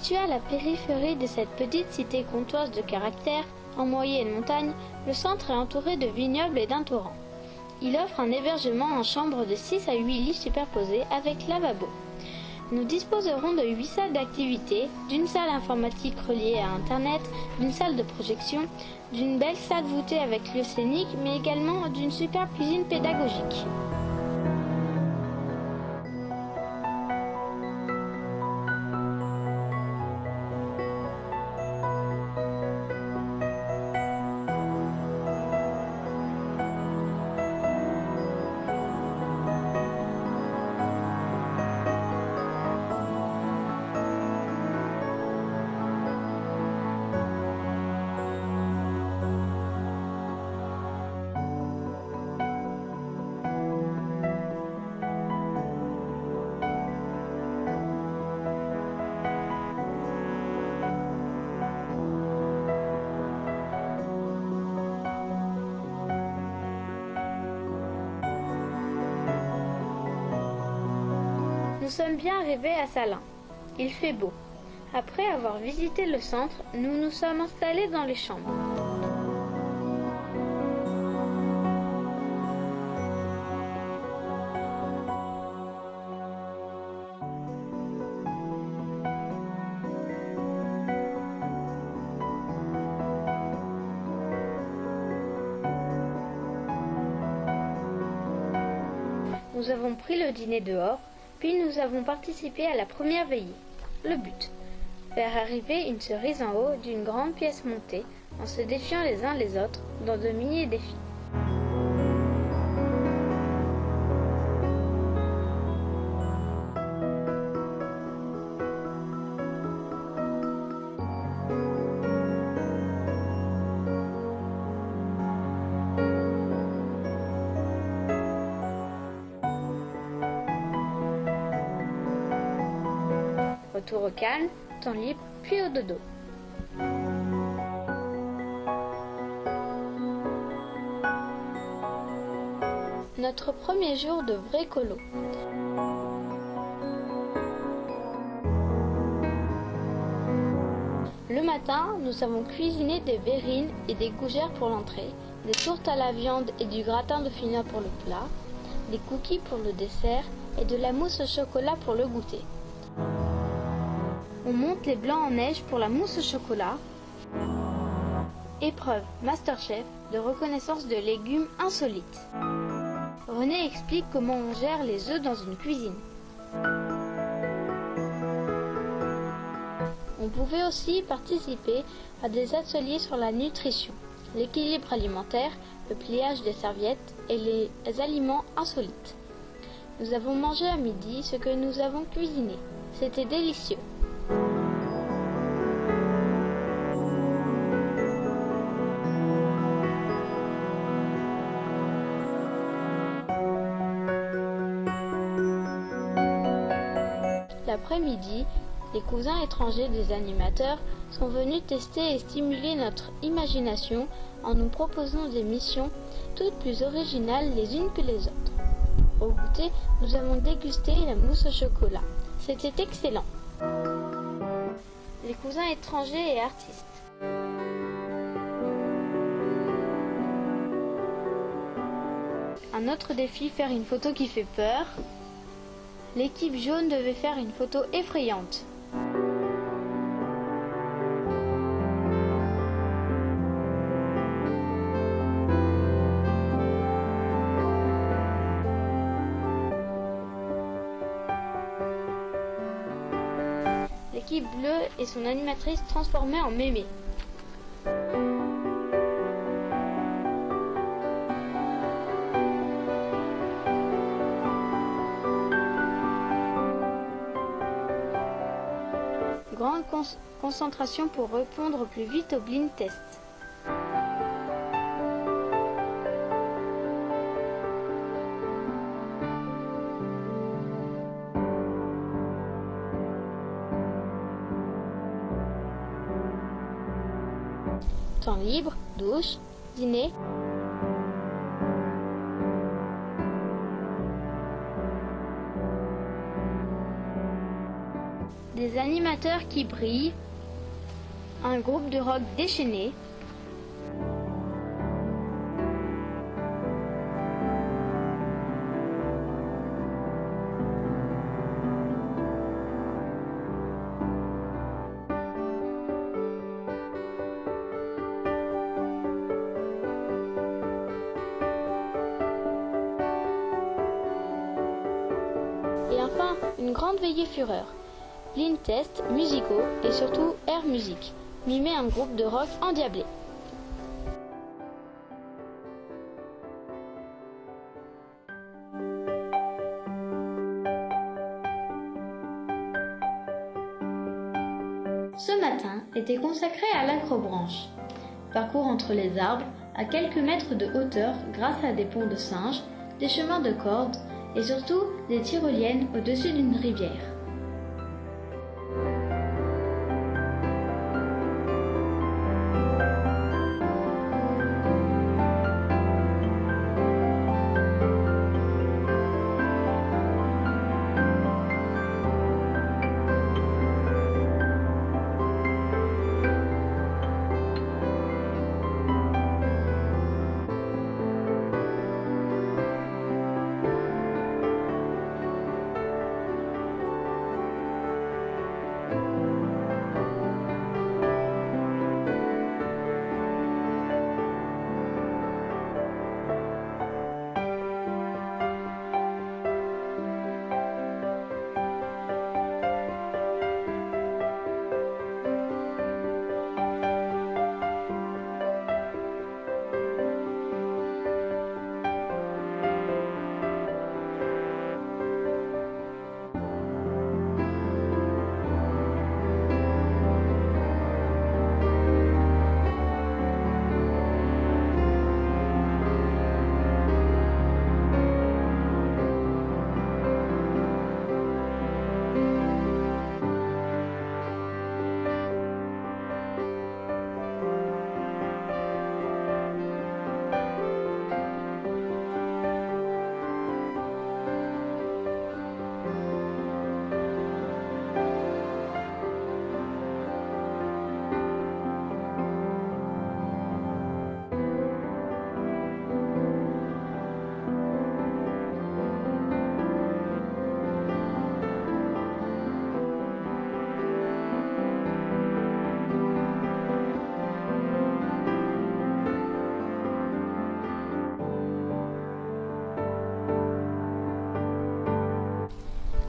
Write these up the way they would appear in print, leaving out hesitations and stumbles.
Situé à la périphérie de cette petite cité comtoise de caractère, en moyenne montagne, le centre est entouré de vignobles et d'un torrent. Il offre un hébergement en chambre de 6 à 8 lits superposés avec lavabo. Nous disposerons de 8 salles d'activité, d'une salle informatique reliée à Internet, d'une salle de projection, d'une belle salle voûtée avec lieu scénique, mais également d'une superbe cuisine pédagogique. Nous sommes bien arrivés à Salins. Il fait beau. Après avoir visité le centre, nous nous sommes installés dans les chambres. Nous avons pris le dîner dehors. Puis nous avons participé à la première veillée. Le but, faire arriver une cerise en haut d'une grande pièce montée en se défiant les uns les autres dans de mini-défis. Retour au calme, temps libre, puis au dodo. Notre premier jour de vrai colo. Le matin, nous avons cuisiné des verrines et des gougères pour l'entrée, des tourtes à la viande et du gratin de finot pour le plat, des cookies pour le dessert et de la mousse au chocolat pour le goûter. On monte les blancs en neige pour la mousse au chocolat. Épreuve Masterchef de reconnaissance de légumes insolites. René explique comment on gère les œufs dans une cuisine. On pouvait aussi participer à des ateliers sur la nutrition, l'équilibre alimentaire, le pliage des serviettes et les aliments insolites. Nous avons mangé à midi ce que nous avons cuisiné. C'était délicieux. L'après-midi, les cousins étrangers des animateurs sont venus tester et stimuler notre imagination en nous proposant des missions toutes plus originales les unes que les autres. Au goûter, nous avons dégusté la mousse au chocolat. C'était excellent. Les cousins étrangers et artistes. Un autre défi, faire une photo qui fait peur. L'équipe jaune devait faire une photo effrayante. L'équipe bleue et son animatrice transformée en mémé. Grande concentration pour répondre plus vite au blind test. Temps libre, douche, dîner. les animateurs qui brillent, un groupe de rock déchaîné, et enfin une grande veillée fureur. Blind tests musicaux et surtout Air Music, mimé un groupe de rock endiablé. Ce matin était consacré à l'acrobranche. Parcours entre les arbres, à quelques mètres de hauteur grâce à des ponts de singes, des chemins de cordes et surtout des tyroliennes au-dessus d'une rivière.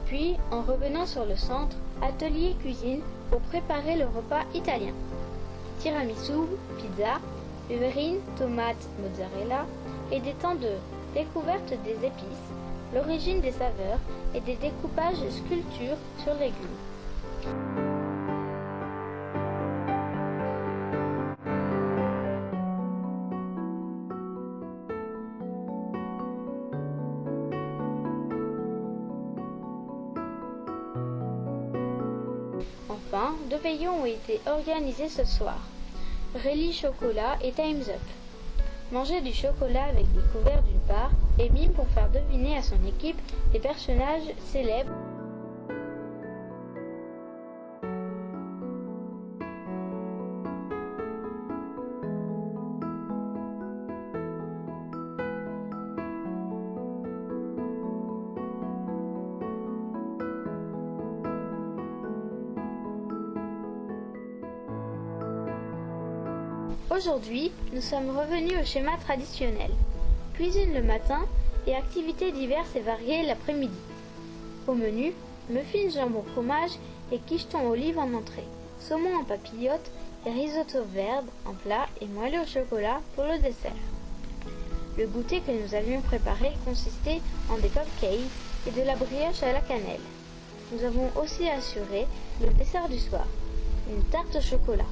Puis, en revenant sur le centre, atelier cuisine pour préparer le repas italien. Tiramisu, pizza, beverine, tomates, mozzarella et des temps de découverte des épices, l'origine des saveurs et des découpages sculptures sur légumes. Enfin, 2 veillées ont été organisées ce soir. Rallye chocolat et Time's Up. Manger du chocolat avec des couverts d'une part et mime pour faire deviner à son équipe des personnages célèbres. Aujourd'hui, nous sommes revenus au schéma traditionnel. Cuisine le matin et activités diverses et variées l'après-midi. Au menu, muffins jambon fromage et quicheton olive en entrée, saumon en papillote et risotto verde en plat et moelleux au chocolat pour le dessert. Le goûter que nous avions préparé consistait en des cupcakes et de la brioche à la cannelle. Nous avons aussi assuré le dessert du soir, une tarte au chocolat.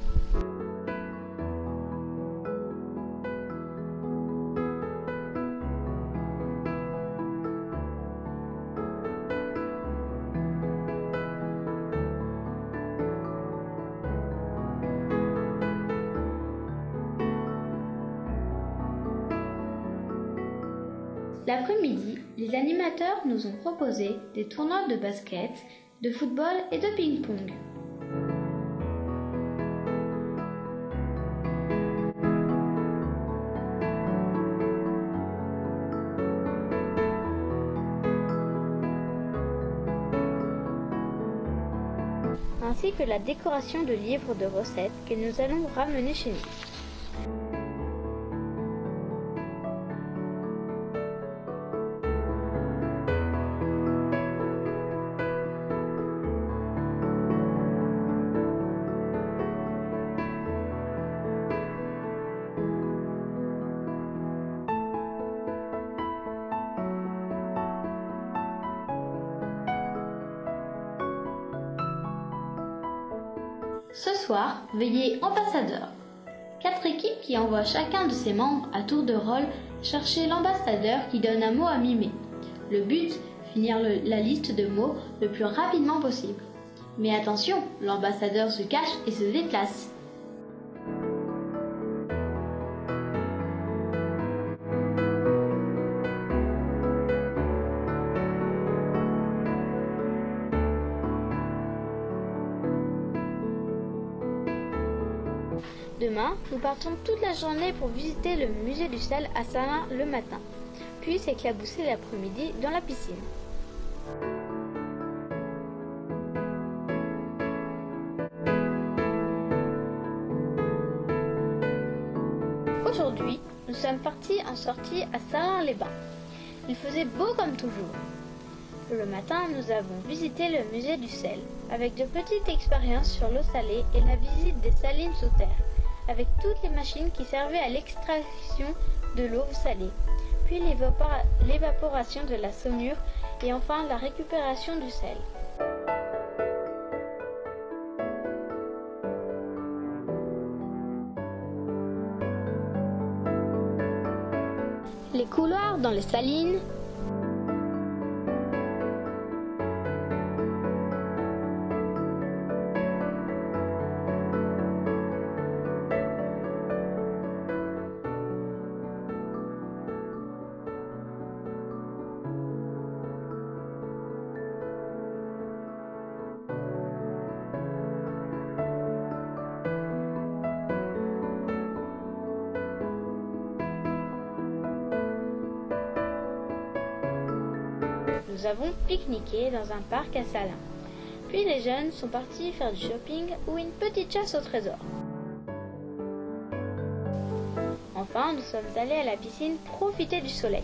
L'après-midi, les animateurs nous ont proposé des tournois de basket, de football et de ping-pong. Ainsi que la décoration de livres de recettes que nous allons ramener chez nous. Ce soir, veillez ambassadeur. 4 équipes qui envoient chacun de ses membres à tour de rôle chercher l'ambassadeur qui donne un mot à mimer. Le but, finir la liste de mots le plus rapidement possible. Mais attention, l'ambassadeur se cache et se déplace. Demain, nous partons toute la journée pour visiter le musée du sel à Salins le matin, puis s'éclabousser l'après-midi dans la piscine. Aujourd'hui, nous sommes partis en sortie à Salins-les-Bains. Il faisait beau comme toujours. Le matin, nous avons visité le musée du sel, avec de petites expériences sur l'eau salée et la visite des salines sous terre, avec toutes les machines qui servaient à l'extraction de l'eau salée, puis l'évaporation de la saumure et enfin la récupération du sel. Les couloirs dans les salines, nous avons pique-niqué dans un parc à Salins. Puis les jeunes sont partis faire du shopping ou une petite chasse au trésor. Enfin, nous sommes allés à la piscine profiter du soleil.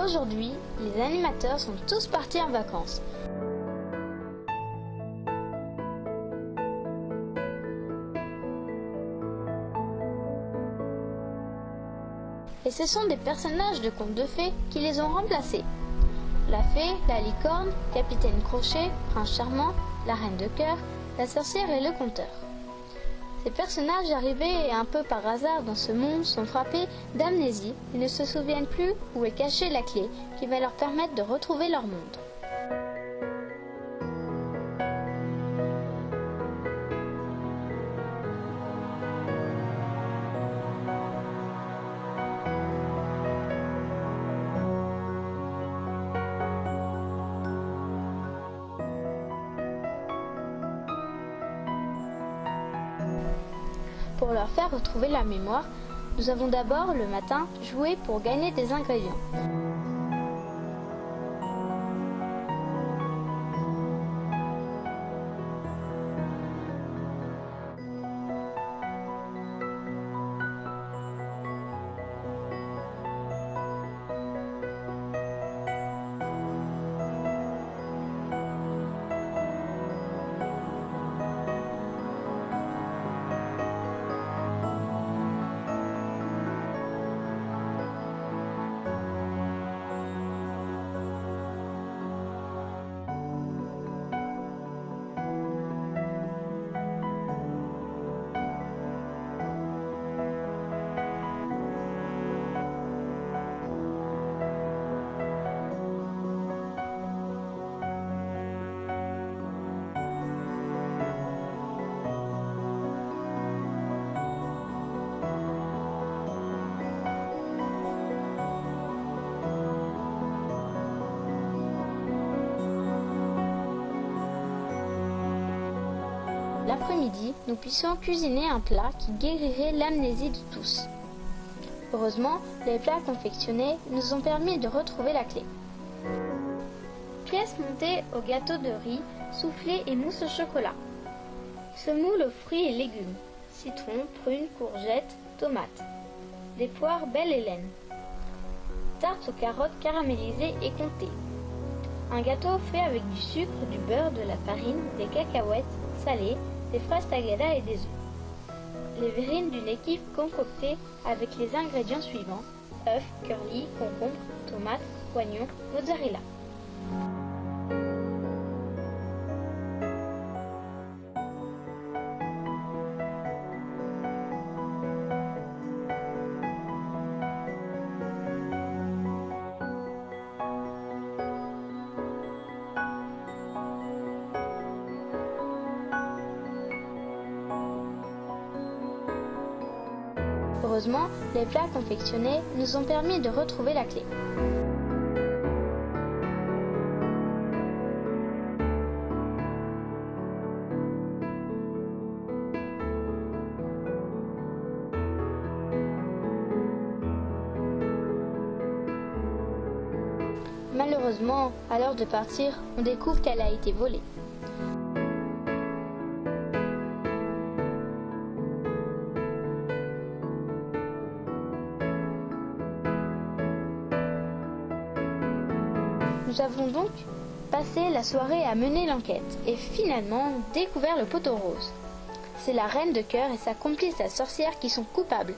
Aujourd'hui, les animateurs sont tous partis en vacances. Et ce sont des personnages de contes de fées qui les ont remplacés. La fée, la licorne, Capitaine Crochet, Prince Charmant, la Reine de Cœur, la sorcière et le conteur. Ces personnages arrivés un peu par hasard dans ce monde sont frappés d'amnésie et ne se souviennent plus où est cachée la clé qui va leur permettre de retrouver leur monde. Pour leur faire retrouver leur mémoire, nous avons d'abord, le matin, joué pour gagner des ingrédients. l'après-midi, nous puissions cuisiner un plat qui guérirait l'amnésie de tous. Heureusement, les plats confectionnés nous ont permis de retrouver la clé. Pièces montées au gâteau de riz, soufflé et mousse au chocolat. Semoule aux fruits et légumes, citron, prunes, courgettes, tomates. Des poires belle Hélène. Tarte aux carottes caramélisées et comtées. Un gâteau fait avec du sucre, du beurre, de la farine, des cacahuètes salées, des fraises tagada et des œufs. Les verrines d'une équipe concoctée avec les ingrédients suivants: œufs, curly, concombre, tomates, oignons, mozzarella. Heureusement, les plats confectionnés nous ont permis de retrouver la clé. Malheureusement, à l'heure de partir, on découvre qu'elle a été volée. Nous avons donc passé la soirée à mener l'enquête et finalement découvert le poteau rose. C'est la reine de cœur et sa complice la sorcière qui sont coupables.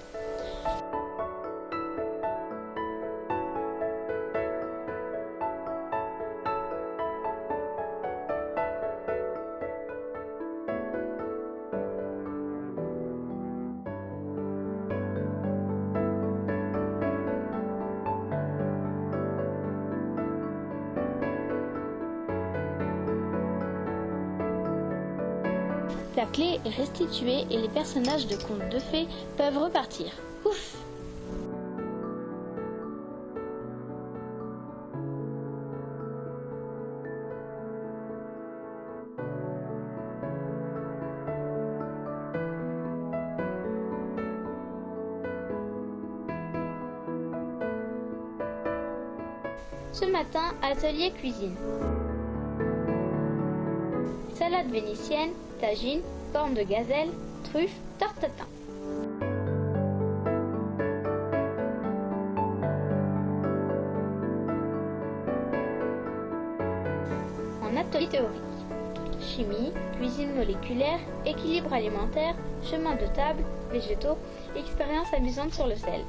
La clé est restituée et les personnages de contes de fées peuvent repartir. Ouf! Ce matin, atelier cuisine. Salade vénitienne, tagine, cornes de gazelle, truffes, tarte tatin. En atelier théorique. Chimie, cuisine moléculaire, équilibre alimentaire, chemin de table, végétaux, expérience amusante sur le sel.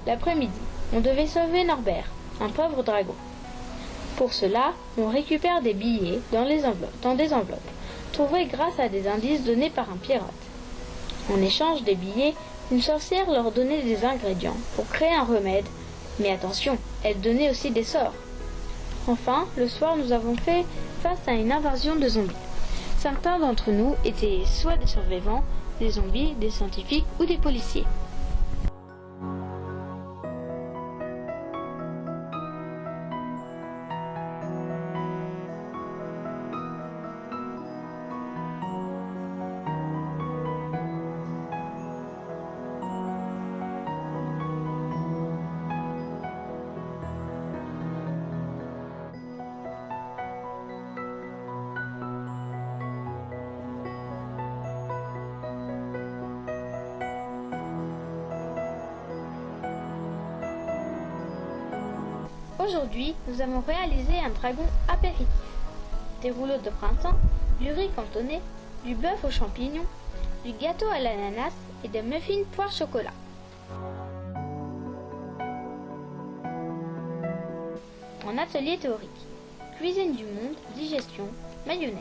L'après-midi, on devait sauver Norbert, un pauvre dragon. Pour cela, on récupère des billets dans des enveloppes, trouvées grâce à des indices donnés par un pirate. En échange des billets, une sorcière leur donnait des ingrédients pour créer un remède, mais attention, elle donnait aussi des sorts. Enfin, le soir, nous avons fait face à une invasion de zombies. Certains d'entre nous étaient soit des survivants, des zombies, des scientifiques ou des policiers. Aujourd'hui, nous avons réalisé un dragon apéritif. Des rouleaux de printemps, du riz cantonné, du bœuf aux champignons, du gâteau à l'ananas et des muffins poire chocolat. En atelier théorique, cuisine du monde, digestion, mayonnaise.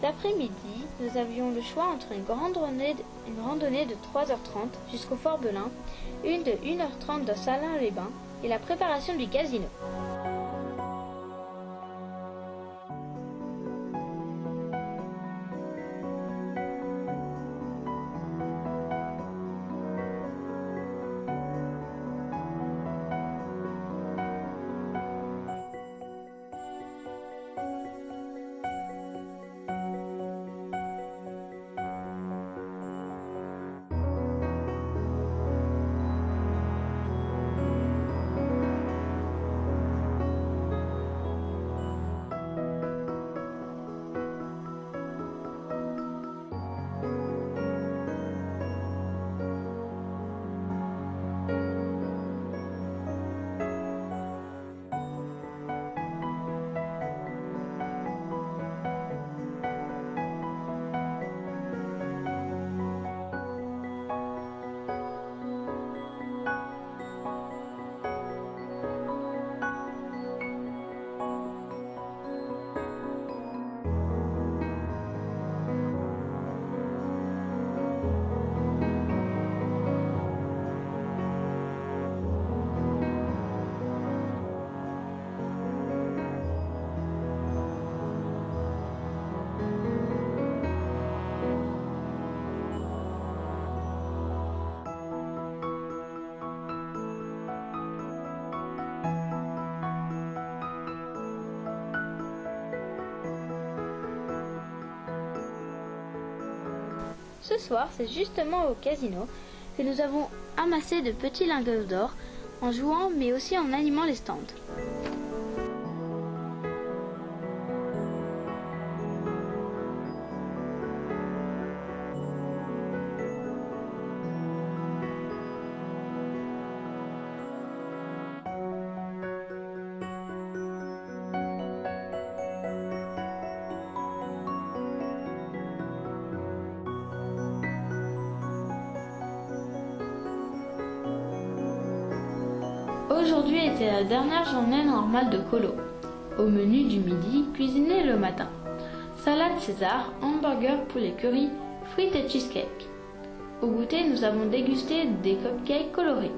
après-midi, nous avions le choix entre une randonnée de 3h30 jusqu'au Fort Belin, une de 1h30 de Salins-les-Bains et la préparation du casino. Ce soir, c'est justement au casino que nous avons amassé de petits lingots d'or en jouant mais aussi en animant les stands. Aujourd'hui était la dernière journée normale de colo. Au menu du midi, cuisiné le matin. Salade César, hamburger poulet curry, frites et cheesecake. Au goûter, nous avons dégusté des cupcakes colorés.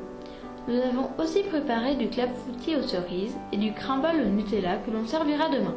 Nous avons aussi préparé du clafoutis aux cerises et du crumble au Nutella que l'on servira demain.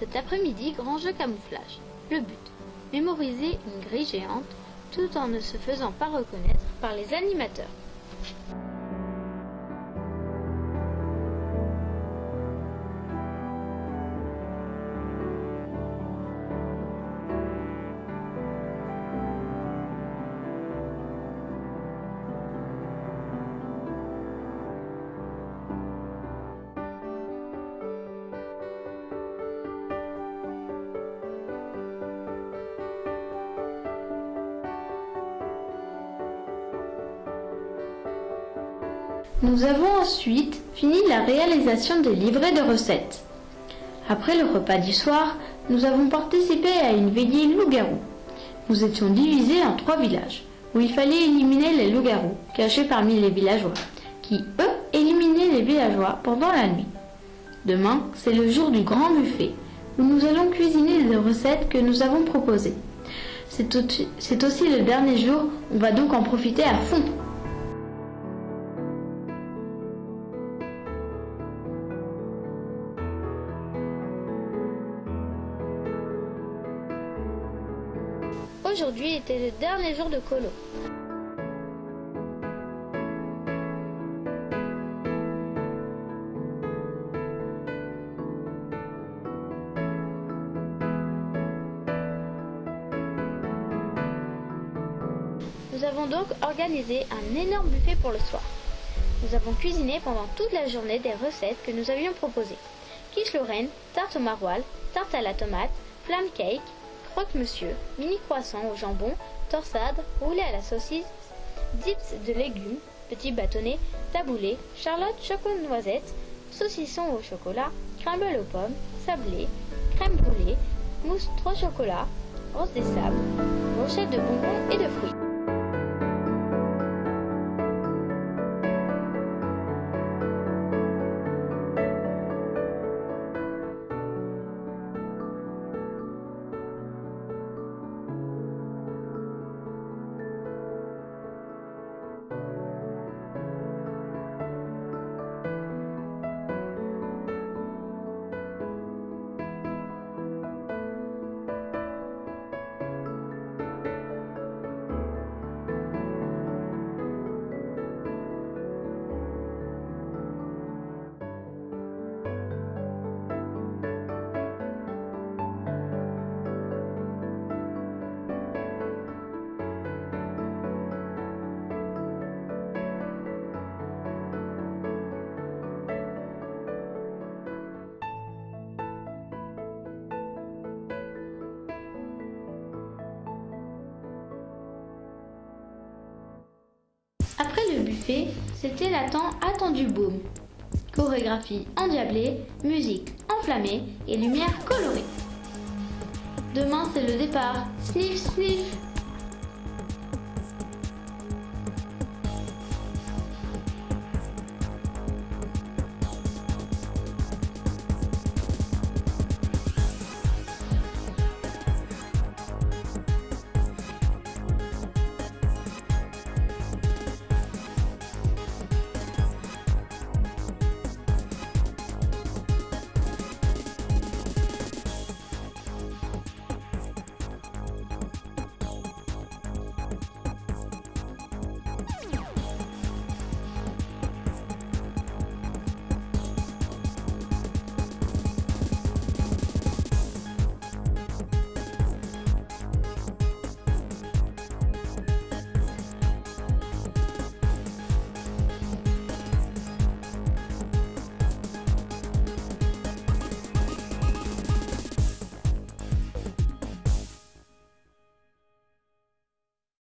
Cet après-midi, grand jeu camouflage. Le but, mémoriser une grille géante tout en ne se faisant pas reconnaître par les animateurs. Nous avons ensuite fini la réalisation des livrets de recettes. Après le repas du soir, nous avons participé à une veillée loup-garou. Nous étions divisés en 3 villages, où il fallait éliminer les loups-garous cachés parmi les villageois, qui, eux, éliminaient les villageois pendant la nuit. Demain, c'est le jour du grand buffet, où nous allons cuisiner les recettes que nous avons proposées. C'est aussi le dernier jour, on va donc en profiter à fond. Aujourd'hui était le dernier jour de colo. Nous avons donc organisé un énorme buffet pour le soir. Nous avons cuisiné pendant toute la journée des recettes que nous avions proposées. Quiche Lorraine, tarte au maroilles, tarte à la tomate, flamme cake, croque-monsieur, mini croissant au jambon, torsade, roulé à la saucisse, dips de légumes, petits bâtonnets, taboulé, charlotte choco-noisette, saucisson au chocolat, crumble aux pommes, sablé, crème brûlée, mousse 3 chocolats, rose des sables, brochette de bonbons et de fruits. Après le buffet, c'était la tant attendue boom. Chorégraphie endiablée, musique enflammée et lumière colorée. Demain c'est le départ. Sniff, sniff.